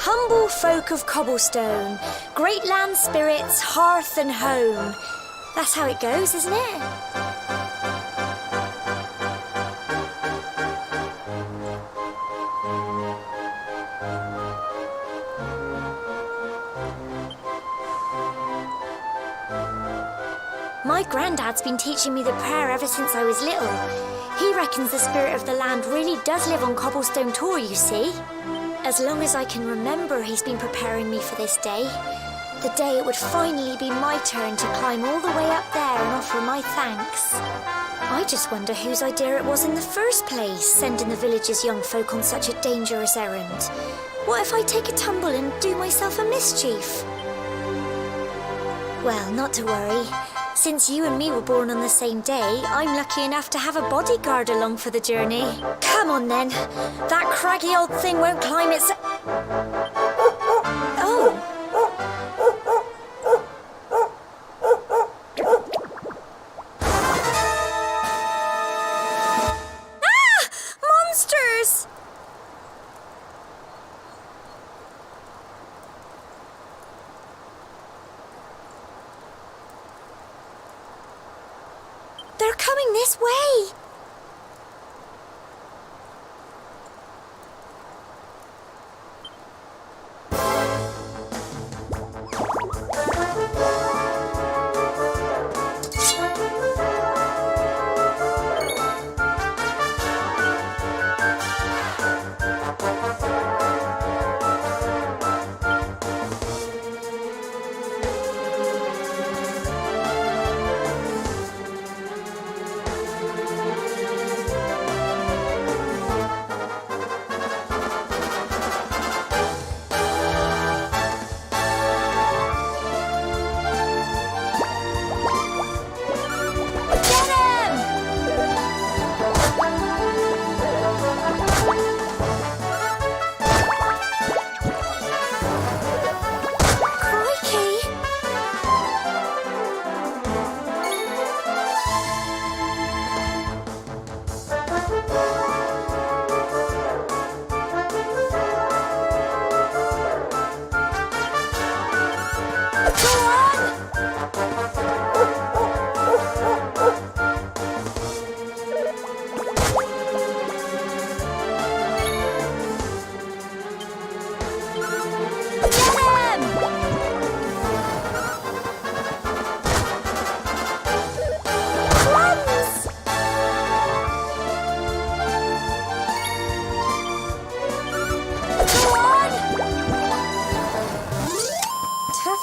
Humble folk of cobblestone, great land spirits, hearth and home. That's how it goes, isn't it? My granddad's been teaching me the prayer ever since I was little. He reckons the spirit of the land really does live on Cobblestone Tor, you see. A As long as I can remember, he's been preparing me for this day. The day it would finally be my turn to climb all the way up there and offer my thanks. I just wonder whose idea it was in the first place, sending the village's young folk on such a dangerous errand. What if I take a tumble and do myself a mischief? Well, not to worry. Since you and me were born on the same day, I'm lucky enough to have a bodyguard along for the journey. Come on then. That craggy old thing won't climb its... Oh! Ah! Monsters! They're coming this way!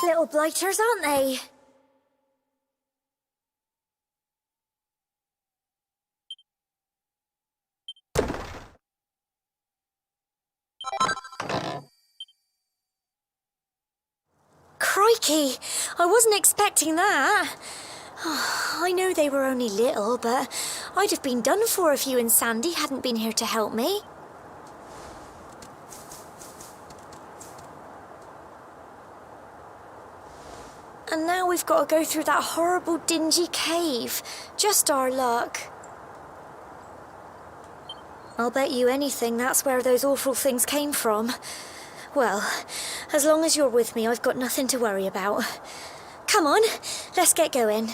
Little blighters, aren't they? Crikey! I wasn't expecting that. Oh, I know they were only little, but I'd have been done for if you and Sandy hadn't been here to help me. And now we've got to go through that horrible, dingy cave. Just our luck. I'll bet you anything that's where those awful things came from. Well, as long as you're with me, I've got nothing to worry about. Come on, let's get going.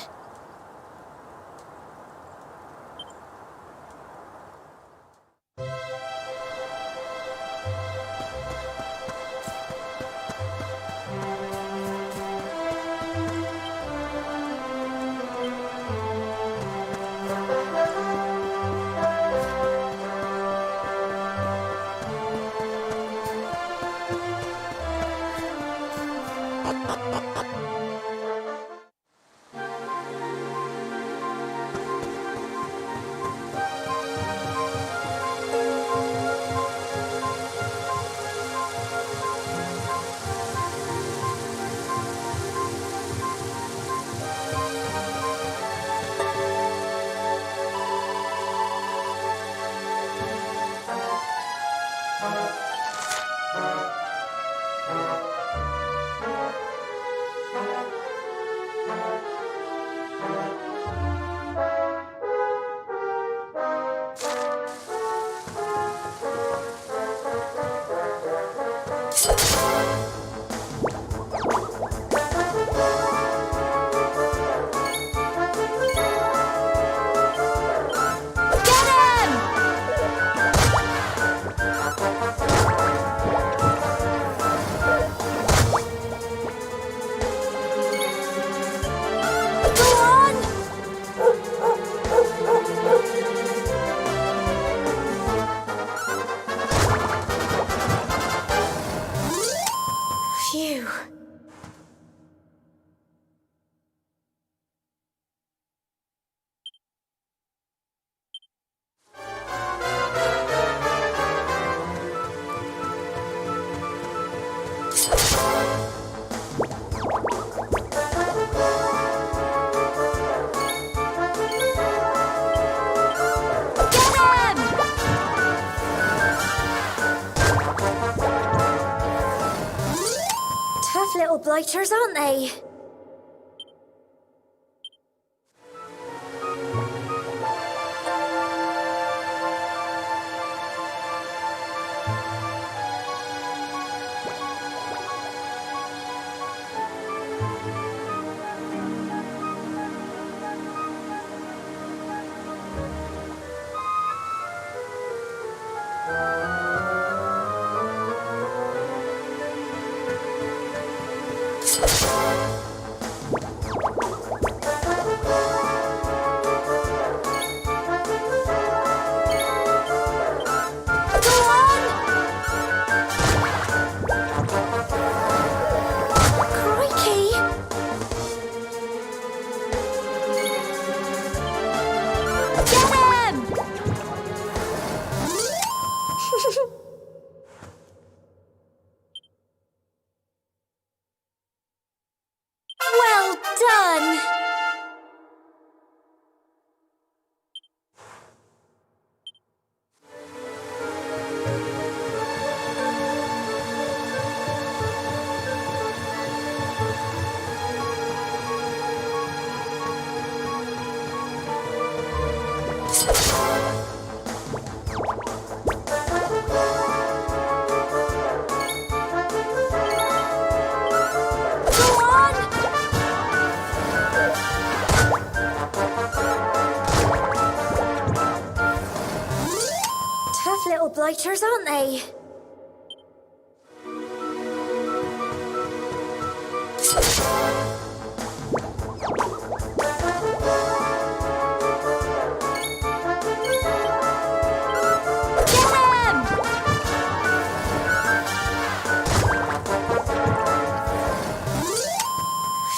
Tough little blighters, aren't they? Well done! Tough little blighters, aren't they?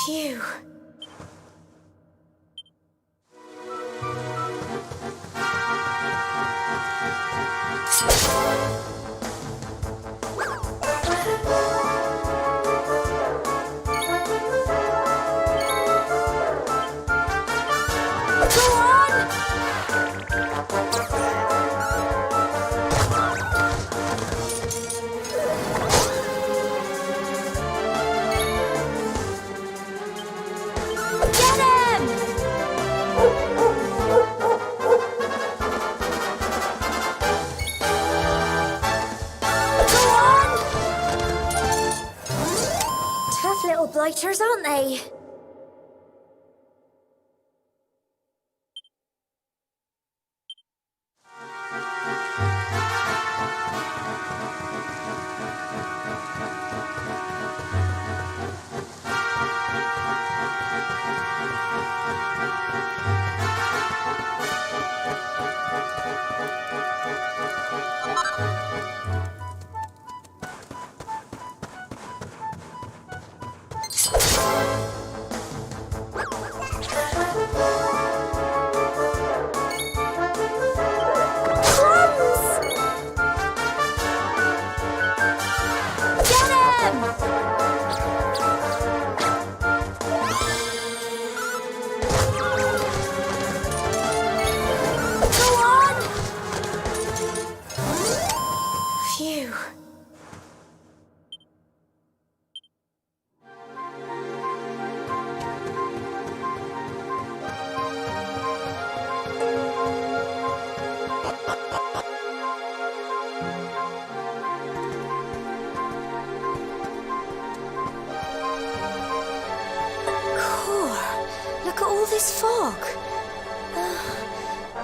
Phew. Tough little blighters, aren't they? Phew. Look at all this fog.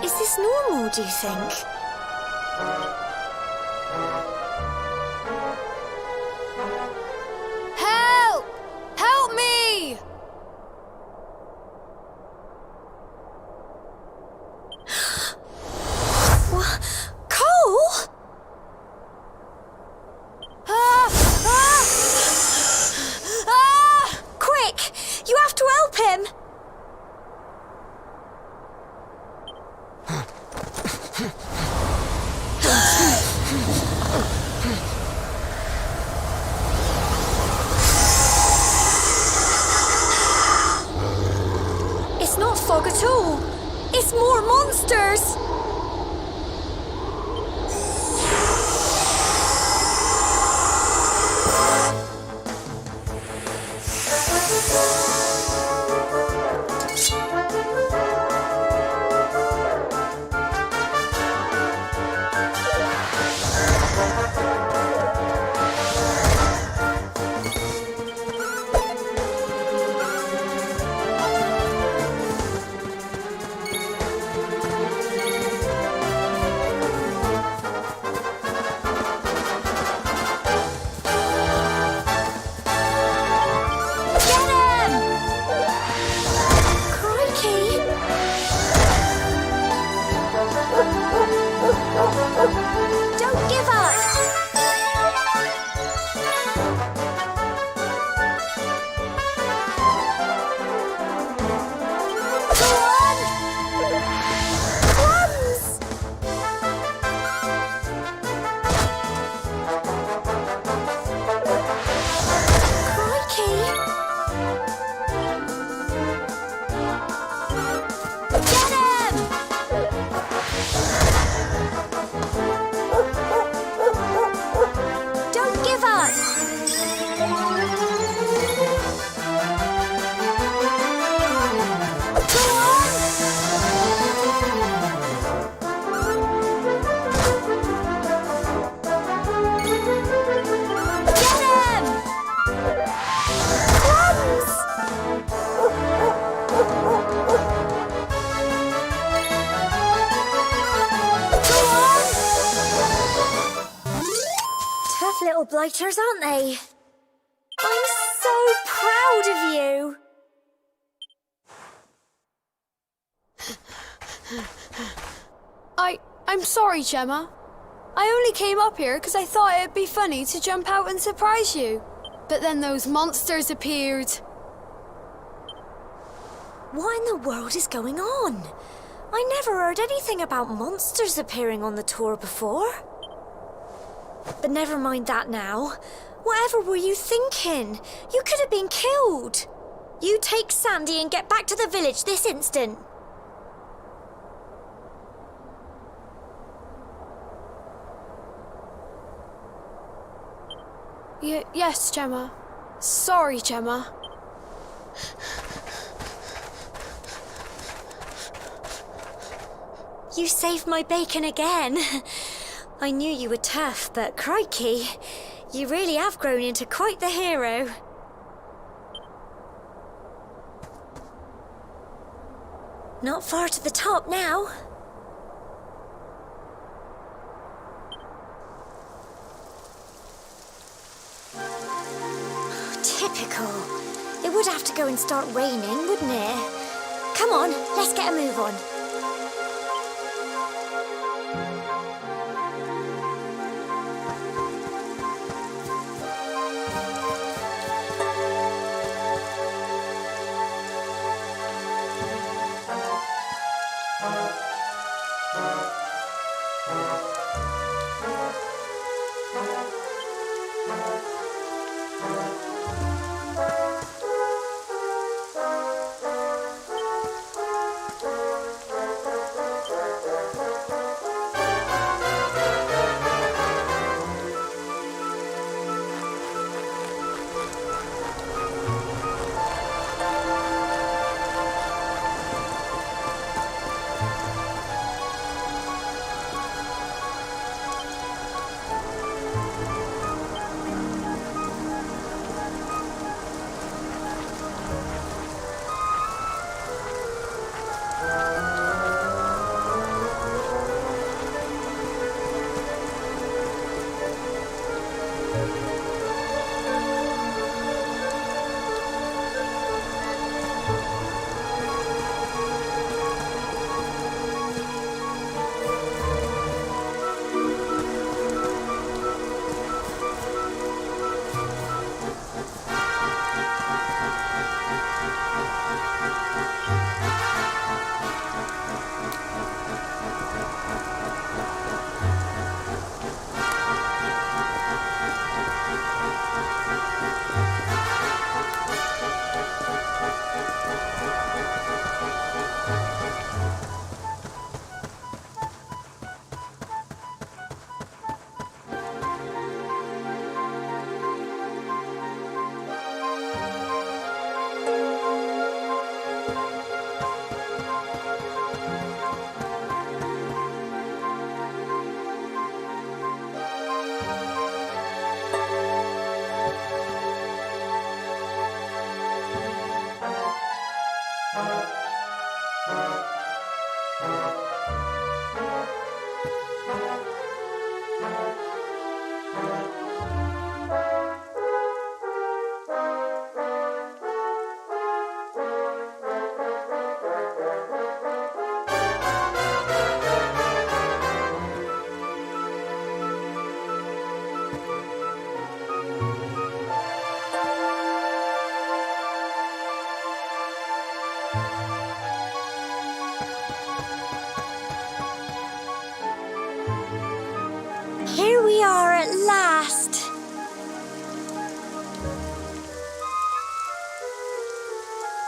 Is this normal, do you think? Help! Help me! Cole? Quick! You have to help him! Don't monsters! Don't give up! Go on! Plums! Crikey! Get him! Don't give up! Go on! Get him! Plums! Go on! Tough little blighters, aren't they? I'm so proud of you. I'm sorry, Gemma. I only came up here because I thought it'd be funny to jump out and surprise you. But then those monsters appeared. What in the world is going on? I never heard anything about monsters appearing on the tour before. But never mind that now. Whatever were you thinking? You could have been killed. You take Sandy and get back to the village this instant. Yes, Gemma. Sorry, Gemma. You saved my bacon again. I knew you were tough, but crikey, you really have grown into quite the hero. Not far to the top now. Typical. It would have to go and start raining, wouldn't it? Come on, let's get a move on.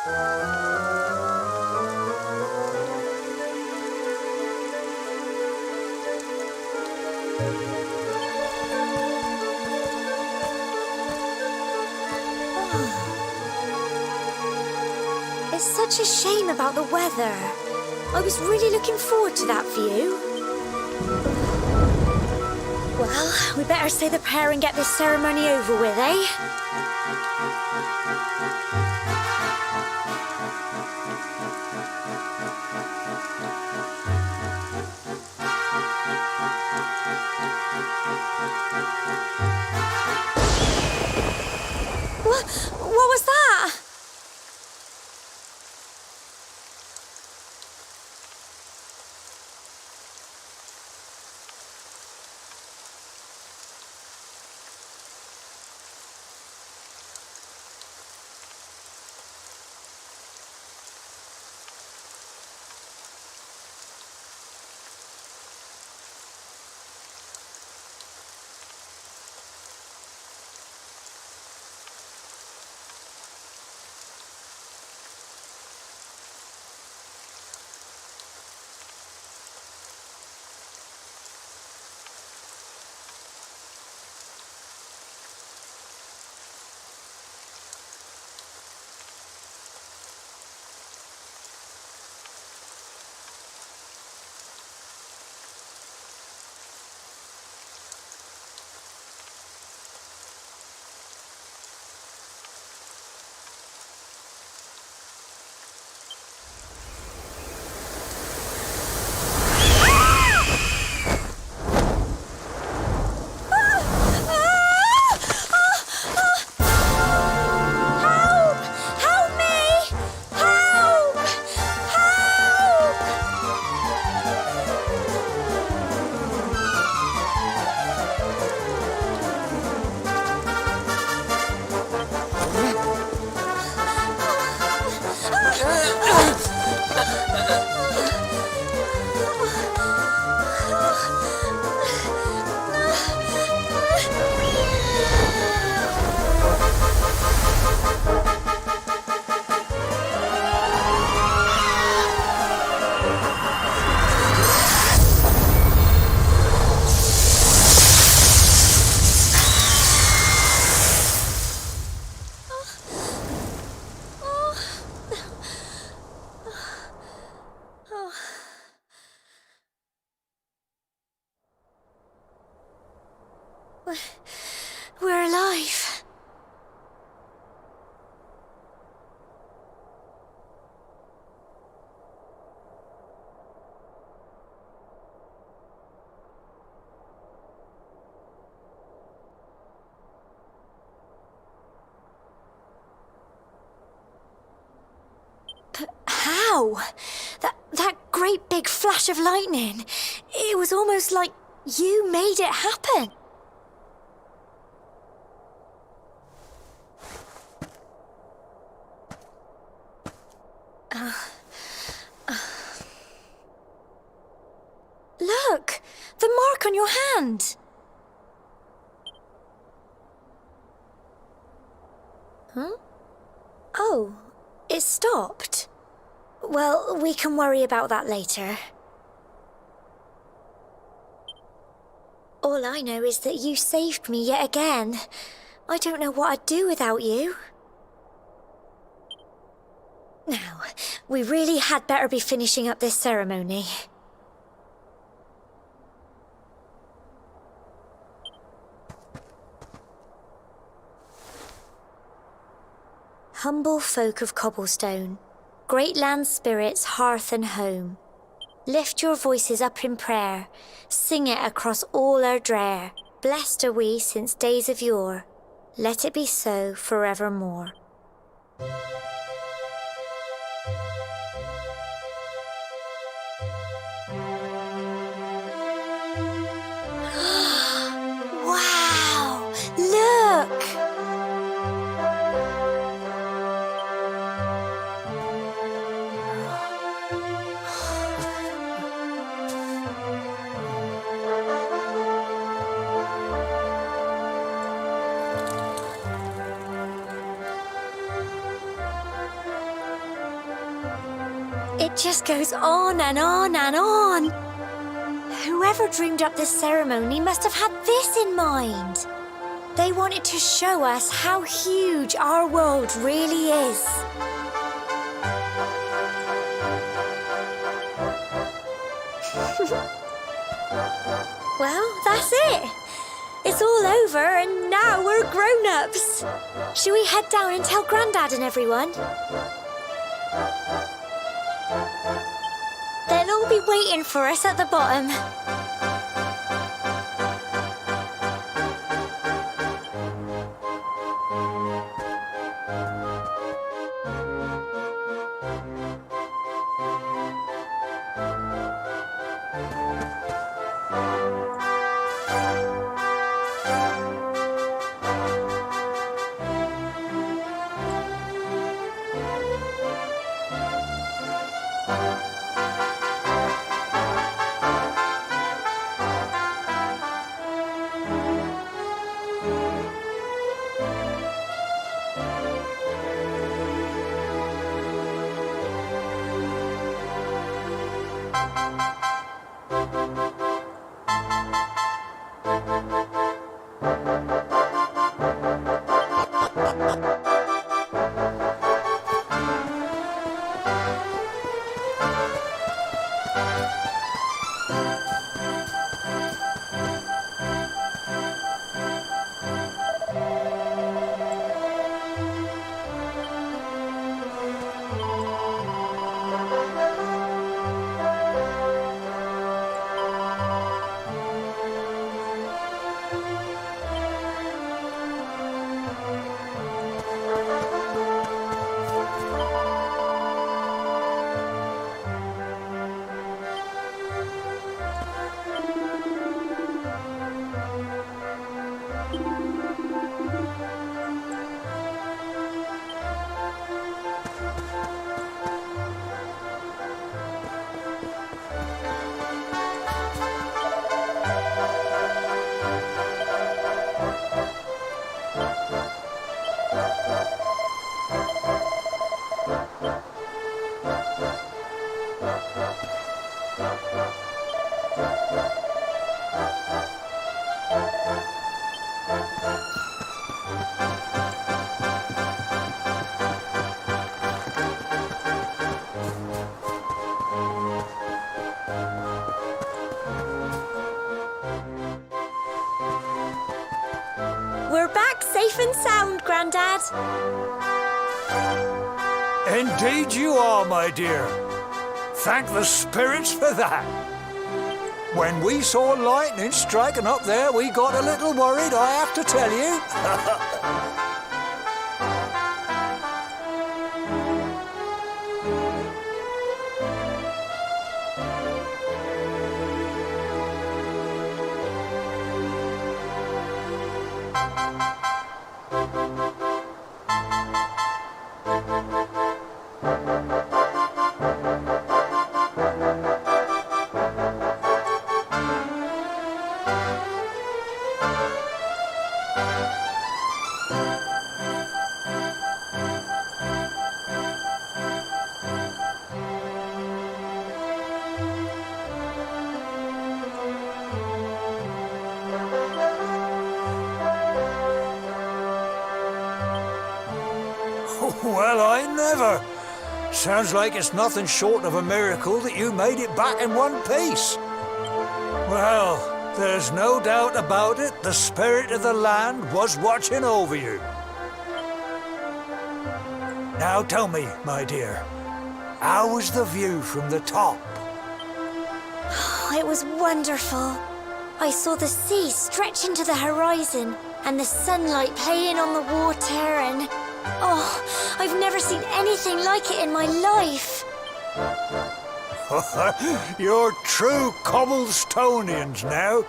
It's such a shame about the weather. I was really looking forward to that view. Well, we better say the prayer and get this ceremony over with, eh? What was that? We're alive. But how? That great big flash of lightning. It was almost like you made it happen. Look! The mark on your hand! Huh? Oh, it stopped. Well, we can worry about that later. All I know is that you saved me yet again. I don't know what I'd do without you. Now, we really had better be finishing up this ceremony. Humble folk of cobblestone, great land spirits, hearth and home, lift your voices up in prayer, sing it across all our drear. Blessed are we since days of yore, let it be so forevermore. Wow! Look! It just goes on and on and on. Whoever dreamed up this ceremony must have had this in mind. They wanted to show us how huge our world really is. Well, that's it. It's all over and now we're grown-ups. Shall we head down and tell Grandad and everyone? They'll all be waiting for us at the bottom. We're back safe and sound, Grandad. Indeed you are, my dear. Thank the spirits for that. When we saw lightning striking up there, we got a little worried, I have to tell you. Well, I never. Sounds like it's nothing short of a miracle that you made it back in one piece. Well, there's no doubt about it, the spirit of the land was watching over you. Now tell me, my dear, how was the view from the top? It was wonderful. I saw the sea stretch into the horizon and the sunlight playing on the water and... Oh, I've never seen anything like it in my life. You're true Cobblestonians now.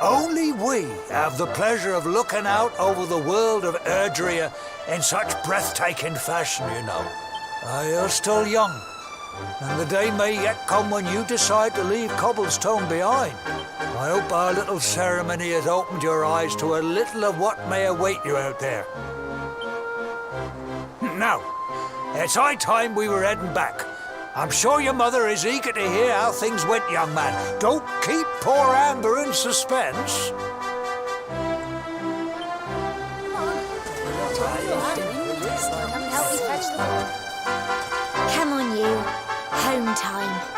Only we have the pleasure of looking out over the world of Erdrea in such breathtaking fashion, you know. You're still young, and the day may yet come when you decide to leave Cobblestone behind. I hope our little ceremony has opened your eyes to a little of what may await you out there. Now, it's high time we were heading back. I'm sure your mother is eager to hear how things went, young man. Don't keep poor Amber in suspense. Come on, you. Home time.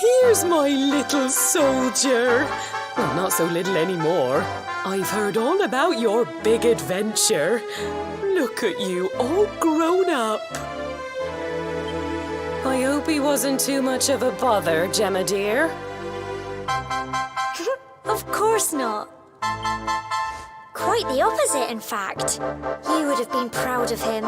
Here's my little soldier. Well, not so little anymore. I've heard all about your big adventure. Look at you, all grown up. I hope he wasn't too much of a bother, Gemma dear. Of course not. Quite the opposite, in fact. You would have been proud of him.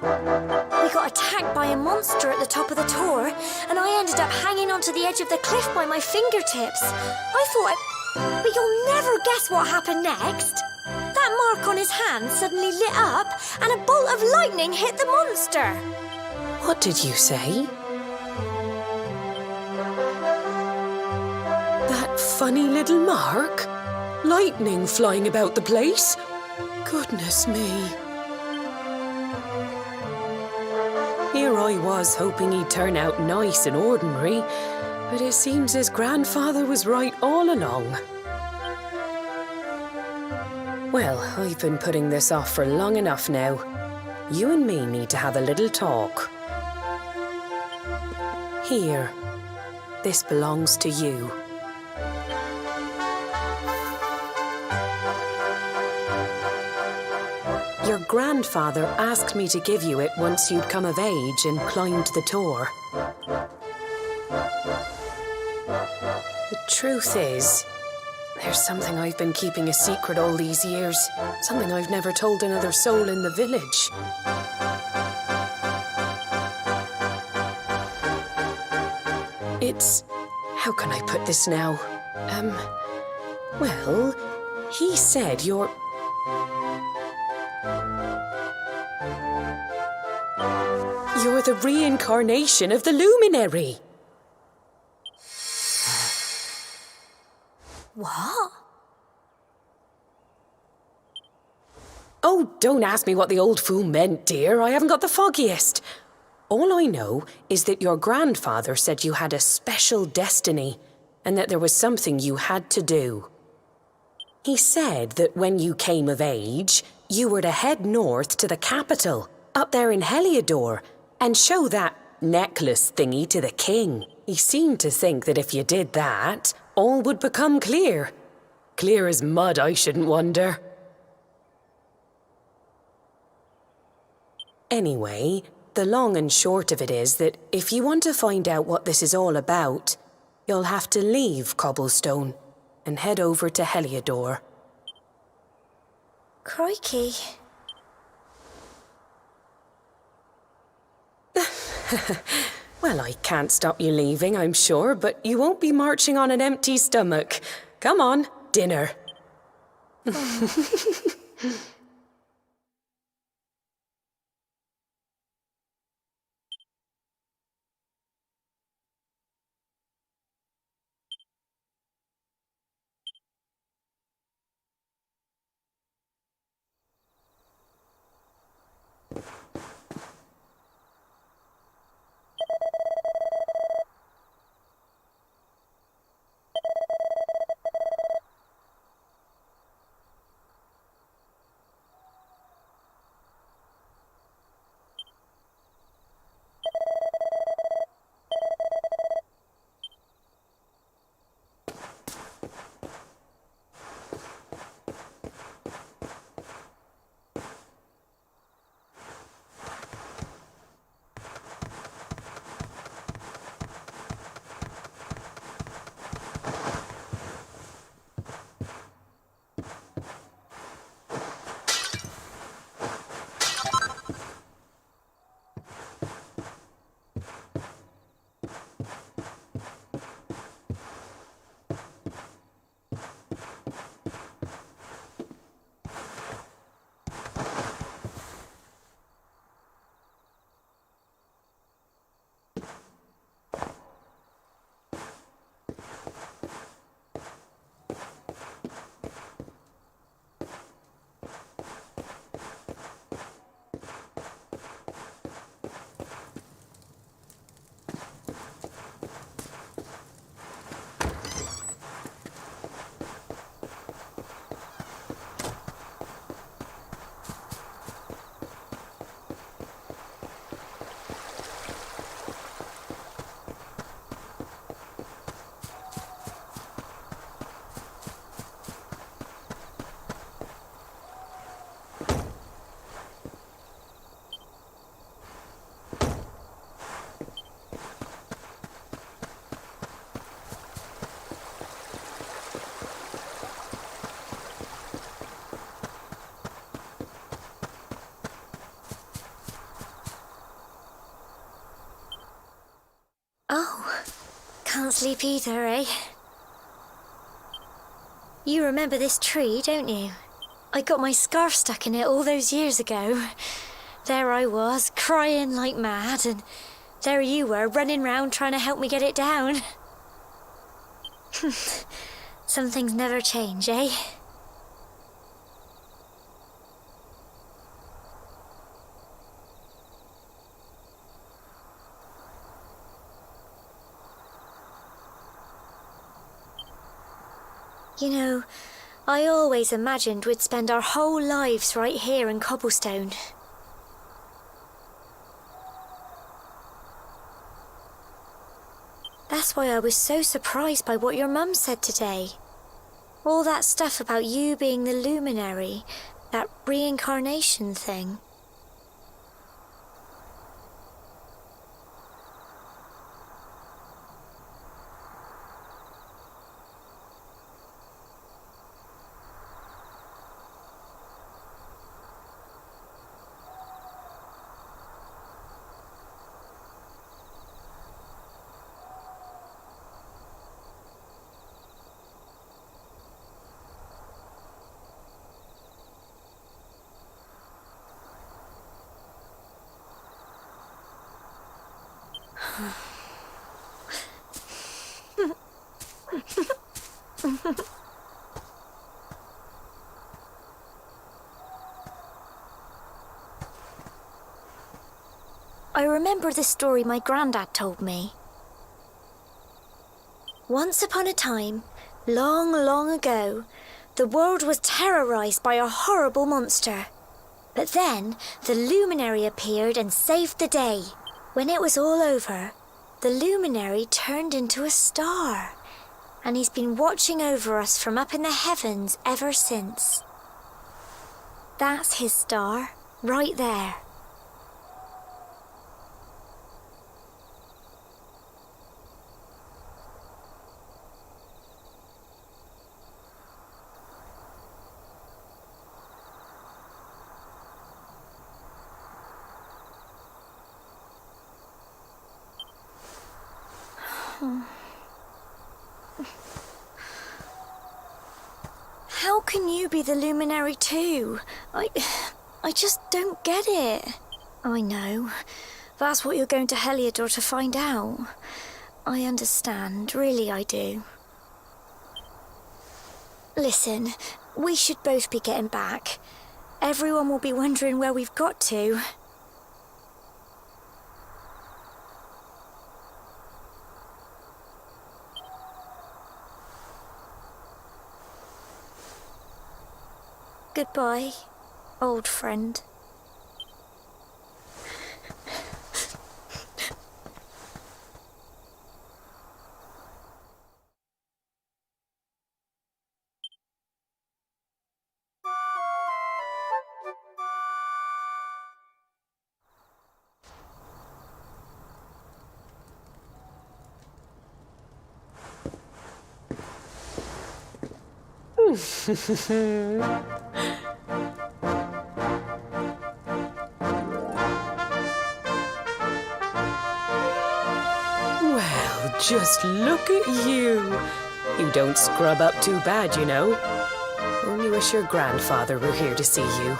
We got attacked by a monster at the top of the tor, and I ended up hanging onto the edge of the cliff by my fingertips. I thought But you'll never guess what happened next. That mark on his hand suddenly lit up, and a bolt of lightning hit the monster. What did you say? That funny little mark? Lightning flying about the place? Goodness me. Here I was hoping he'd turn out nice and ordinary, But it seems his grandfather was right all along. Well, I've been putting this off for long enough now. You and me need to have a little talk. Here, this belongs to you. Your grandfather asked me to give you it once you'd come of age and climbed the Tor. The truth is, there's something I've been keeping a secret all these years. Something I've never told another soul in the village. It's... how can I put this now? Well, he said you're the reincarnation of the luminary. What? Oh, don't ask me what the old fool meant, dear. I haven't got the foggiest. All I know is that your grandfather said you had a special destiny and that there was something you had to do. He said that when you came of age, you were to head north to the capital, up there in Heliodor, and show that necklace thingy to the king. He seemed to think that if you did that, all would become clear. Clear as mud, I shouldn't wonder. Anyway, the long and short of it is that if you want to find out what this is all about, you'll have to leave Cobblestone and head over to Heliodor. Crikey. Well, I can't stop you leaving, I'm sure, but you won't be marching on an empty stomach. Come on, dinner. Oh, can't sleep either, eh? You remember this tree, don't you? I got my scarf stuck in it all those years ago. There I was, crying like mad, and there you were, running round trying to help me get it down. Some things never change, eh? You know, I always imagined we'd spend our whole lives right here in Cobblestone. That's why I was so surprised by what your mum said today. All that stuff about you being the luminary, that reincarnation thing. I remember the story my granddad told me. Once upon a time, long, long ago, the world was terrorized by a horrible monster. But then, the luminary appeared and saved the day. When it was all over, the luminary turned into a star. And he's been watching over us from up in the heavens ever since. That's his star, right there. How can you be the luminary too? I just don't get it. I know. That's what you're going to Heliodor to find out. I understand, really I do. Listen, we should both be getting back. Everyone will be wondering where we've got to. Goodbye, old friend. Well, just look at you. You don't scrub up too bad, you know. Only wish your grandfather were here to see you.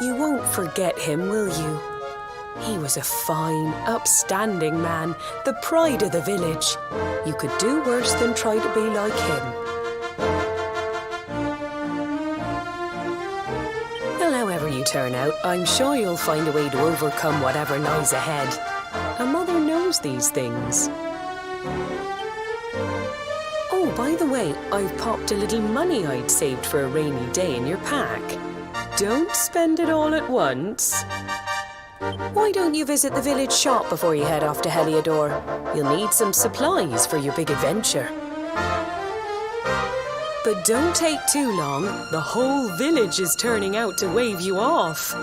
You won't forget him, will you? He was a fine, upstanding man, the pride of the village. You could do worse than try to be like him. Well, however you turn out, I'm sure you'll find a way to overcome whatever lies ahead. A mother knows these things. Oh, by the way, I've popped a little money I'd saved for a rainy day in your pack. Don't spend it all at once. Why don't you visit the village shop before you head off to Heliodor? You'll need some supplies for your big adventure. But don't take too long. The whole village is turning out to wave you off.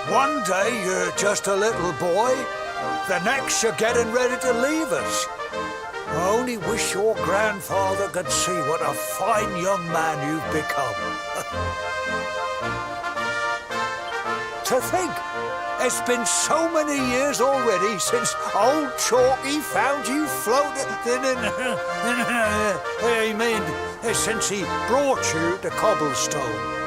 One day you're just a little boy, the next you're getting ready to leave us. I only wish your grandfather could see what a fine young man you've become. To think, it's been so many years already since old Chalky found you floating I mean, since he brought you to Cobblestone.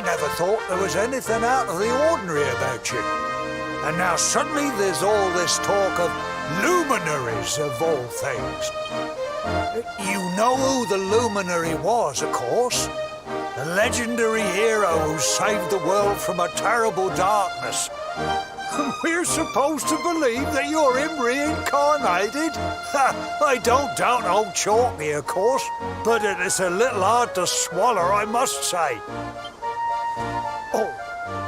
Never thought there was anything out of the ordinary about you. And now suddenly there's all this talk of luminaries of all things. You know who the luminary was, of course. The legendary hero who saved the world from a terrible darkness. And we're supposed to believe that you're him reincarnated? I don't doubt old Chalky, of course, but it is a little hard to swallow, I must say. Oh,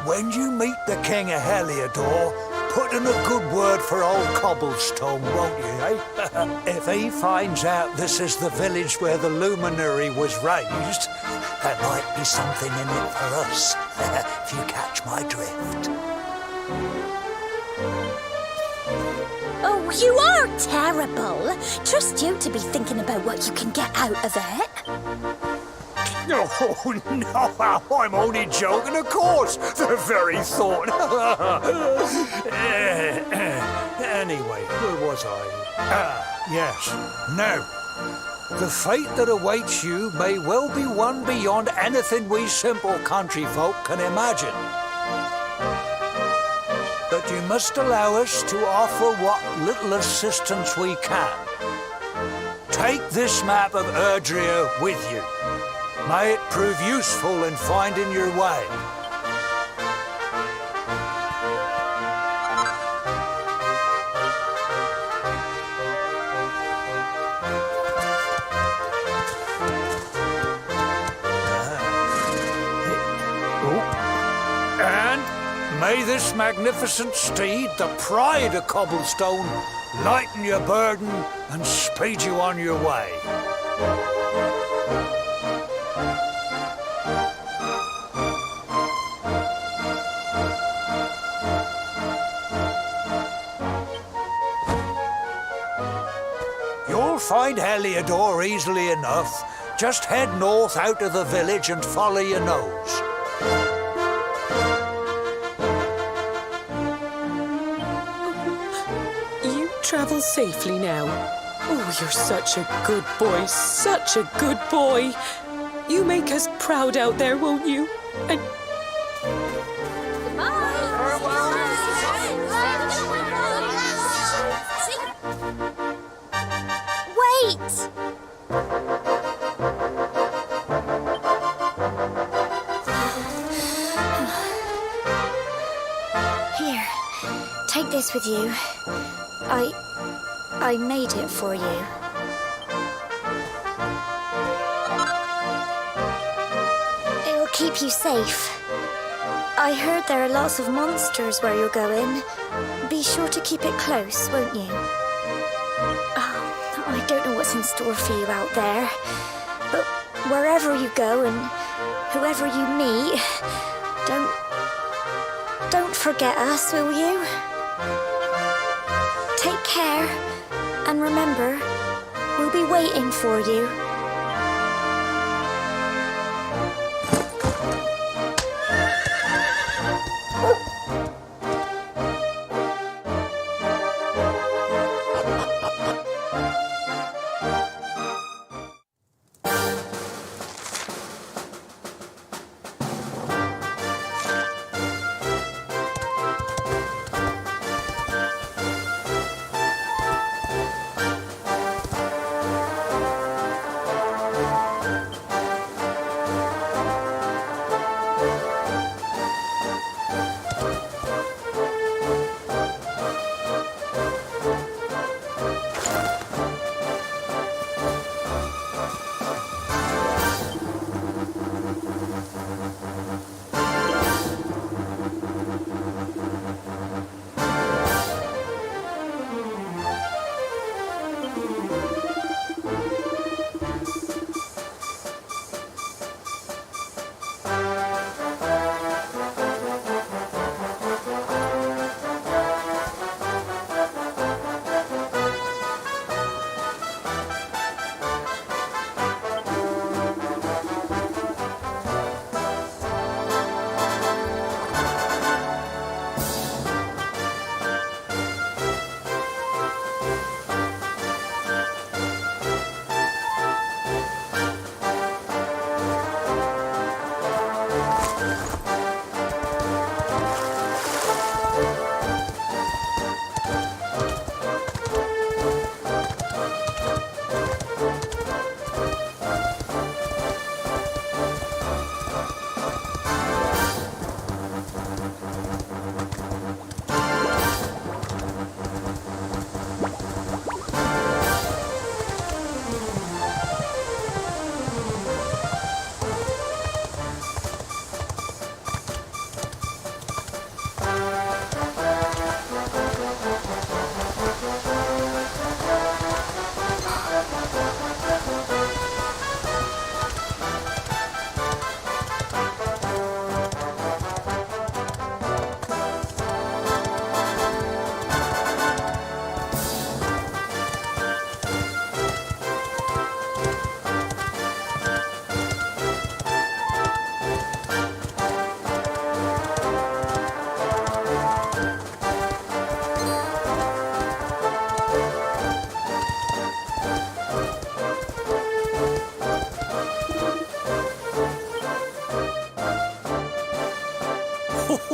when you meet the King of Heliodor, put in a good word for old Cobblestone, won't you, eh? If he finds out this is the village where the luminary was raised, there might be something in it for us, if you catch my drift. Oh, you are terrible. Trust you to be thinking about what you can get out of it. Oh, no, I'm only joking, of course. The very thought. Anyway, where was I? Yes. Now, the fate that awaits you may well be one beyond anything we simple country folk can imagine. But you must allow us to offer what little assistance we can. Take this map of Erdrea with you. May it prove useful in finding your way. And may this magnificent steed, the pride of Cobblestone, lighten your burden and speed you on your way. You'll find Heliodor easily enough. Just head north out of the village and follow your nose. You travel safely now. Oh, you're such a good boy, such a good boy. You make us proud out there, won't you? And Wait! Here, take this with you. I made it for you. It'll keep you safe. I heard there are lots of monsters where you're going. Be sure to keep it close, won't you? Oh, I don't know what's in store for you out there, but wherever you go and whoever you meet, don't forget us, will you? Take care, and remember, we'll be waiting for you.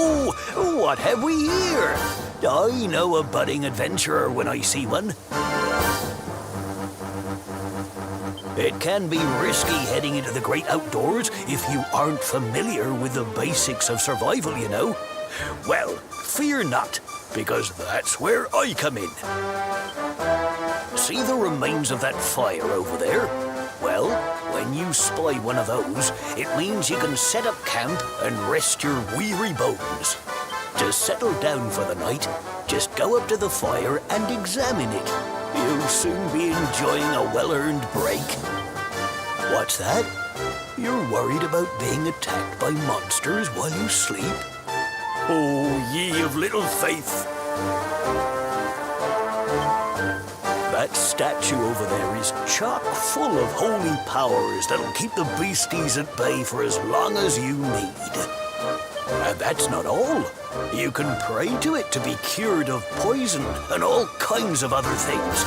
Oh, what have we here? I know a budding adventurer when I see one. It can be risky heading into the great outdoors if you aren't familiar with the basics of survival, you know. Well, fear not, because that's where I come in. See the remains of that fire over there? Well, when you spy one of those, it means you can set up camp and rest your weary bones. To settle down for the night, just go up to the fire and examine it. You'll soon be enjoying a well-earned break. What's that? You're worried about being attacked by monsters while you sleep? Oh, ye of little faith. That statue over there is chock full of holy powers that'll keep the beasties at bay for as long as you need. And that's not all. You can pray to it to be cured of poison and all kinds of other things.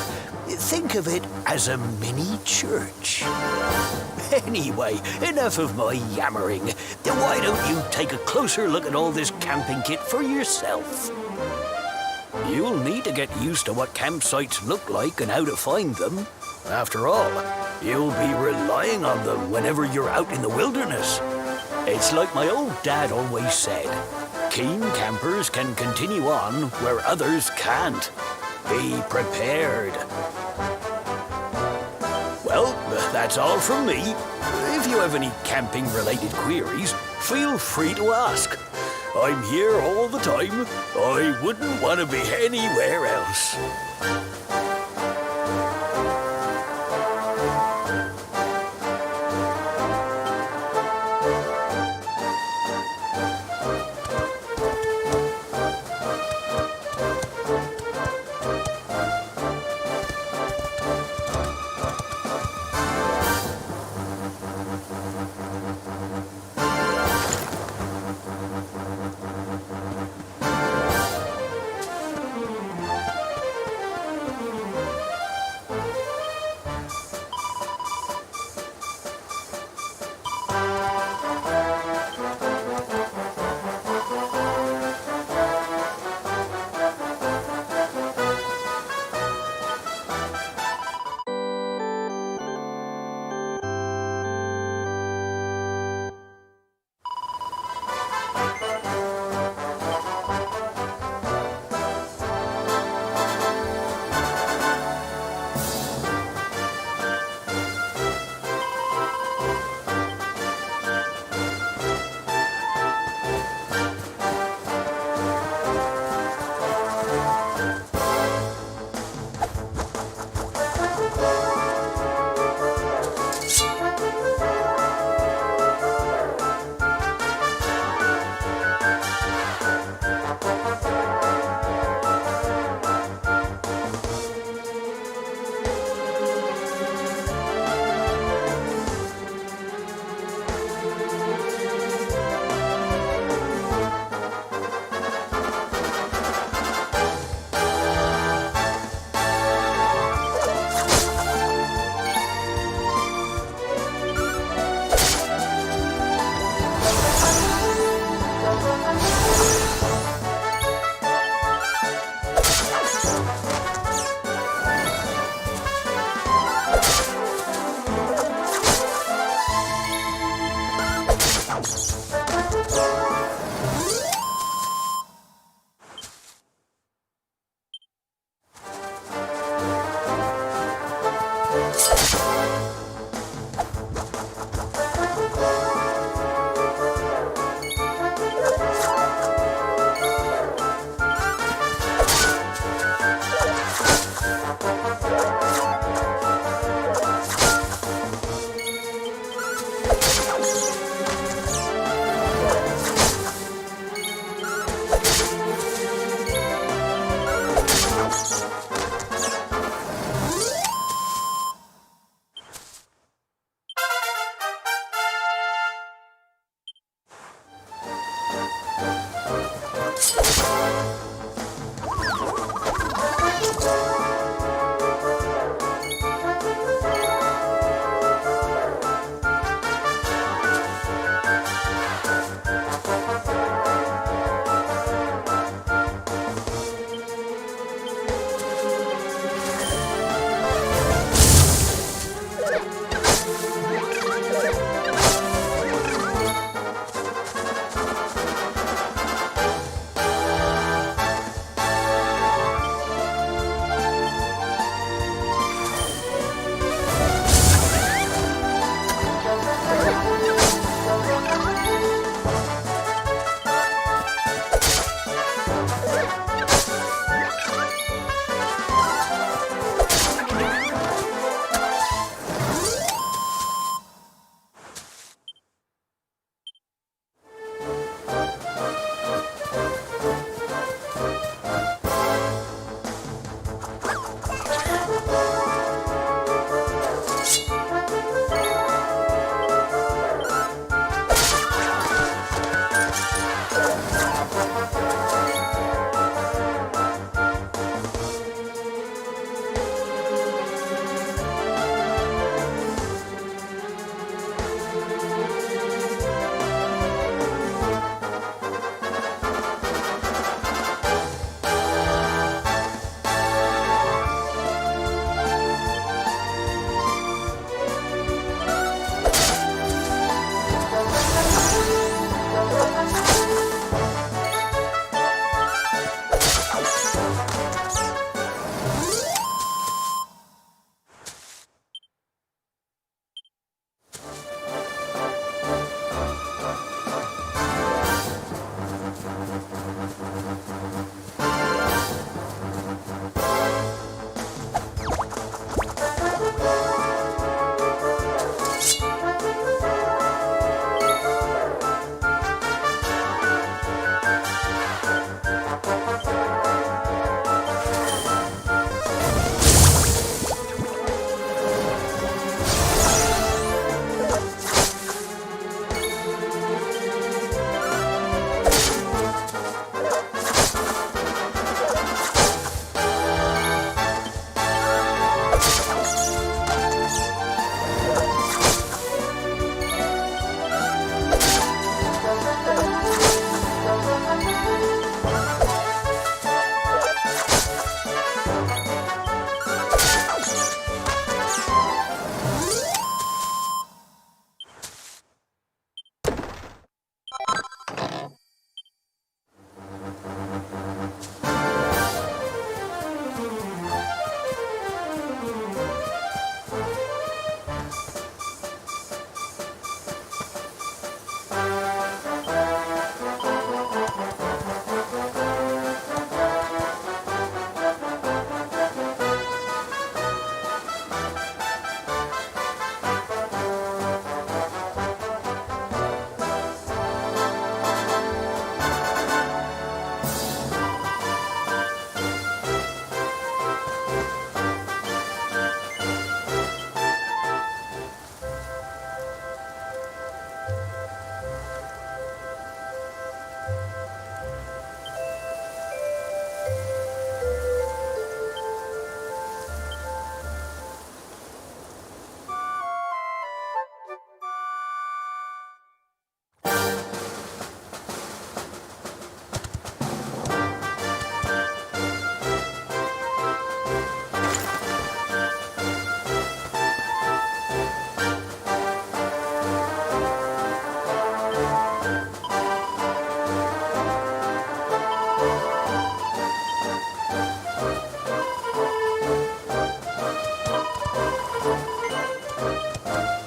Think of it as a mini church. Anyway, enough of my yammering. Why don't you take a closer look at all this camping kit for yourself? You'll need to get used to what campsites look like and how to find them. After all, you'll be relying on them whenever you're out in the wilderness. It's like my old dad always said, keen campers can continue on where others can't. Be prepared. Well, that's all from me. If you have any camping-related queries, feel free to ask. I'm here all the time. I wouldn't want to be anywhere else. you.